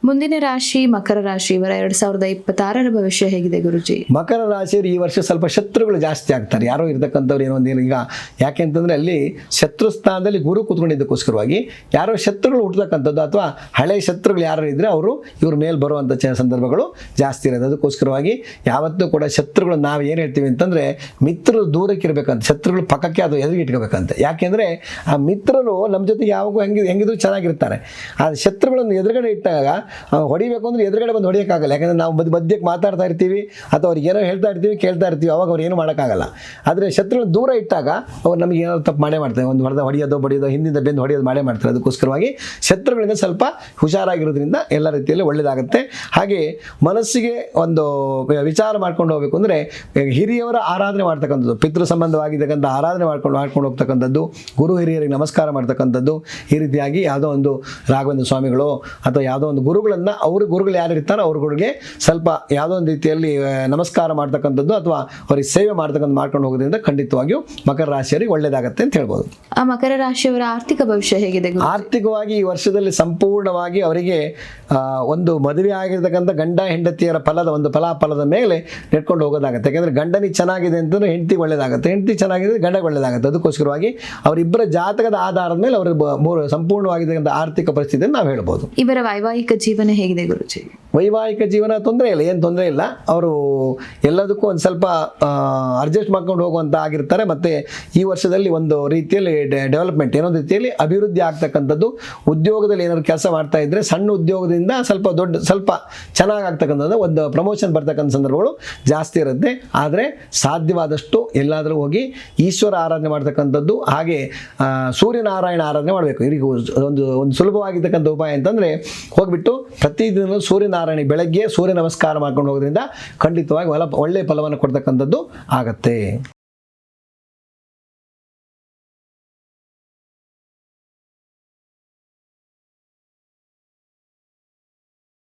ಮುಂದಿನ ರಾಶಿ ಮಕರ ರಾಶಿ, ಇವರ 2026ರ ಭವಿಷ್ಯ ಹೇಗಿದೆ ಗುರುಜಿ? ಮಕರ ರಾಶಿಯವರು ಈ ವರ್ಷ ಸ್ವಲ್ಪ ಶತ್ರುಗಳು ಜಾಸ್ತಿ ಆಗ್ತಾರೆ. ಯಾರೋ ಇರ್ತಕ್ಕಂಥವ್ರು ಏನೋ ಒಂದು ಈಗ ಯಾಕೆ ಅಂತಂದರೆ ಅಲ್ಲಿ ಶತ್ರು ಸ್ಥಾನದಲ್ಲಿ ಗುರು ಕೂತ್ಕೊಂಡಿದ್ದಕ್ಕೋಸ್ಕರವಾಗಿ ಯಾರೋ ಶತ್ರುಗಳು ಹುಟ್ಟತಕ್ಕಂಥದ್ದು ಅಥವಾ ಹಳೆಯ ಶತ್ರುಗಳು ಯಾರು ಇದ್ದರೆ ಅವರು ಇವ್ರ ಮೇಲೆ ಬರುವಂಥ ಸಂದರ್ಭಗಳು ಜಾಸ್ತಿ ಇರೋದು. ಅದಕ್ಕೋಸ್ಕರವಾಗಿ ಯಾವತ್ತೂ ಕೂಡ ಶತ್ರುಗಳು ನಾವು ಏನು ಹೇಳ್ತೀವಿ ಅಂತಂದರೆ ಮಿತ್ರರು ದೂರಕ್ಕೆ ಇರಬೇಕಂತ, ಶತ್ರುಗಳು ಪಕ್ಕಕ್ಕೆ ಅದು ಎದುರಿಗೆ ಇಟ್ಕೋಬೇಕಂತ. ಯಾಕೆಂದರೆ ಆ ಮಿತ್ರರು ನಮ್ಮ ಜೊತೆಗೆ ಯಾವಾಗೂ ಹೆಂಗಿದ್ರು ಚೆನ್ನಾಗಿರ್ತಾರೆ. ಆ ಶತ್ರುಗಳನ್ನು ಎದುರುಗಡೆ ಇಟ್ಟಾಗ ಹೊಡಿಬೇಕು ಅಂದರೆ ಎದುರುಗಡೆ ಬಂದು ಹೊಡಿಯೋಕ್ಕಾಗಲ್ಲ. ಯಾಕಂದರೆ ನಾವು ಮಧ್ಯಕ್ಕೆ ಮಾತಾಡ್ತಾ ಇರ್ತೀವಿ ಅಥವಾ ಅವ್ರಿಗೆ ಏನೋ ಹೇಳ್ತಾ ಇರ್ತೀವಿ, ಕೇಳ್ತಾ ಇರ್ತೀವಿ, ಅವಾಗ ಅವ್ರು ಏನು ಮಾಡೋಕ್ಕಾಗಲ್ಲ. ಆದರೆ ಶತ್ರುಗಳು ದೂರ ಇಟ್ಟಾಗ ಅವ್ರು ನಮಗೆ ಏನಾದ್ರು ತಪ್ಪು ಮಾಡ್ತಾರೆ, ಒಂದು ಹೊಡೆಯೋದು ಬಡಿಯೋದು, ಹಿಂದಿಂದ ಬೆಂದು ಹೊಡೆಯೋದು ಮಾಡ್ತಾರೆ. ಅದಕ್ಕೋಸ್ಕರವಾಗಿ ಶತ್ರುಗಳಿಂದ ಸ್ವಲ್ಪ ಹುಷಾರಾಗಿರೋದ್ರಿಂದ ಎಲ್ಲ ರೀತಿಯಲ್ಲಿ ಒಳ್ಳೆಯದಾಗುತ್ತೆ. ಹಾಗೆ ಮನಸ್ಸಿಗೆ ಒಂದು ವಿಚಾರ ಮಾಡ್ಕೊಂಡು ಹೋಗಬೇಕು ಅಂದರೆ ಹಿರಿಯವರ ಆರಾಧನೆ ಮಾಡ್ತಕ್ಕಂಥದ್ದು, ಪಿತೃ ಸಂಬಂಧವಾಗಿರ್ತಕ್ಕಂಥ ಆರಾಧನೆ ಮಾಡ್ಕೊಂಡು ಹೋಗ್ತಕ್ಕಂಥದ್ದು, ಗುರು ಹಿರಿಯರಿಗೆ ನಮಸ್ಕಾರ ಮಾಡ್ತಕ್ಕಂಥದ್ದು, ಈ ರೀತಿಯಾಗಿ ಯಾವುದೋ ಒಂದು ರಾಘವೇಂದ್ರ ಸ್ವಾಮಿಗಳು ಅಥವಾ ಯಾವುದೋ ಒಂದು ಗುರುಗಳನ್ನು ಗುರುಗಳು ಯಾರು ಇರ್ತಾರೋ ಅವ್ರುಗಳಿಗೆ ಸ್ವಲ್ಪ ಯಾವುದೋ ಒಂದು ರೀತಿಯಲ್ಲಿ ನಮಸ್ಕಾರ ಮಾಡ್ತಕ್ಕಂಥದ್ದು ಅಥವಾ ಅವ್ರಿಗೆ ಸೇವೆ ಮಾಡ್ಕೊಂಡು ಹೋಗೋದ್ರಿಂದ ಖಂಡಿತವಾಗಿಯೂ ಮಕರ ರಾಶಿಯವರಿಗೆ ಒಳ್ಳೆಯದಾಗತ್ತೆ ಅಂತ ಹೇಳ್ಬೋದು. ಆ ಮಕರ ರಾಶಿಯವರ ಆರ್ಥಿಕ ಭವಿಷ್ಯ ಹೇಗಿದೆ? ಆರ್ಥಿಕವಾಗಿ ಈ ವರ್ಷದಲ್ಲಿ ಸಂಪೂರ್ಣವಾಗಿ ಅವರಿಗೆ ಒಂದು ಮದುವೆ ಆಗಿರ್ತಕ್ಕಂಥ ಗಂಡ ಹೆಂಡತಿಯರ ಒಂದು ಫಲಾಫಲದ ಮೇಲೆ ನೆಟ್ಕೊಂಡು ಹೋಗೋದಾಗುತ್ತೆ. ಯಾಕೆಂದರೆ ಗಂಡನಿಗೆ ಚೆನ್ನಾಗಿದೆ ಅಂತಂದರೆ ಹೆಂಡತಿಗೆ ಒಳ್ಳೆಯದಾಗುತ್ತೆ, ಹೆಂಡತಿ ಚೆನ್ನಾಗಿದೆ ಗಂಡಗೆ ಒಳ್ಳೆಯದಾಗುತ್ತೆ. ಅದಕ್ಕೋಸ್ಕರವಾಗಿ ಅವರಿಬ್ಬರ ಜಾತಕದ ಆಧಾರದ ಮೇಲೆ ಅವರು ಸಂಪೂರ್ಣವಾಗಿರ್ತಕ್ಕಂಥ ಆರ್ಥಿಕ ಪರಿಸ್ಥಿತಿಯನ್ನು ನಾವು ಹೇಳ್ಬೋದು. ಇವರ ವೈವಾಹಿಕ ಜೀವನ ಹೇಗಿದೆ ಗುರುಜಿ? ವೈವಾಹಿಕ ಜೀವನ ತೊಂದರೆ ಇಲ್ಲ, ಏನು ತೊಂದರೆ ಇಲ್ಲ. ಅವರು ಎಲ್ಲದಕ್ಕೂ ಒಂದು ಸ್ವಲ್ಪ ಅಡ್ಜಸ್ಟ್ ಮಾಡ್ಕೊಂಡು ಹೋಗುವಂಥ ಆಗಿರ್ತಾರೆ. ಮತ್ತು ಈ ವರ್ಷದಲ್ಲಿ ಒಂದು ರೀತಿಯಲ್ಲಿ ಡೆವಲಪ್ಮೆಂಟ್, ಏನೊಂದು ರೀತಿಯಲ್ಲಿ ಅಭಿವೃದ್ಧಿ ಆಗ್ತಕ್ಕಂಥದ್ದು. ಉದ್ಯೋಗದಲ್ಲಿ ಏನಾದ್ರು ಕೆಲಸ ಮಾಡ್ತಾ ಇದ್ದರೆ ಸಣ್ಣ ಉದ್ಯೋಗದಿಂದ ಸ್ವಲ್ಪ ಚೆನ್ನಾಗಾಗ್ತಕ್ಕಂಥದ್ದು, ಒಂದು ಪ್ರಮೋಷನ್ ಬರ್ತಕ್ಕಂಥ ಸಂದರ್ಭಗಳು ಜಾಸ್ತಿ ಇರುತ್ತೆ. ಆದರೆ ಸಾಧ್ಯವಾದಷ್ಟು ಎಲ್ಲಾದರೂ ಹೋಗಿ ಈಶ್ವರ ಆರಾಧನೆ ಮಾಡ್ತಕ್ಕಂಥದ್ದು, ಹಾಗೆ ಸೂರ್ಯನಾರಾಯಣ ಆರಾಧನೆ ಮಾಡಬೇಕು. ಇವರಿಗೆ ಒಂದು ಸುಲಭವಾಗಿರ್ತಕ್ಕಂಥ ಉಪಾಯ ಅಂತಂದರೆ ಹೋಗ್ಬಿಟ್ಟು ಪ್ರತಿದಿನ ಸೂರ್ಯನಾರಾಯಣ ಬೆಳಗ್ಗೆ ಸೂರ್ಯ ನಮಸ್ಕಾರ ಮಾಡ್ಕೊಂಡು ಹೋಗೋದ್ರಿಂದ ಖಂಡಿತವಾಗಿ ಒಳ್ಳೆಯ ಫಲವನ್ನು ಕೊಡ್ತಕ್ಕಂಥದ್ದು ಆಗತ್ತೆ.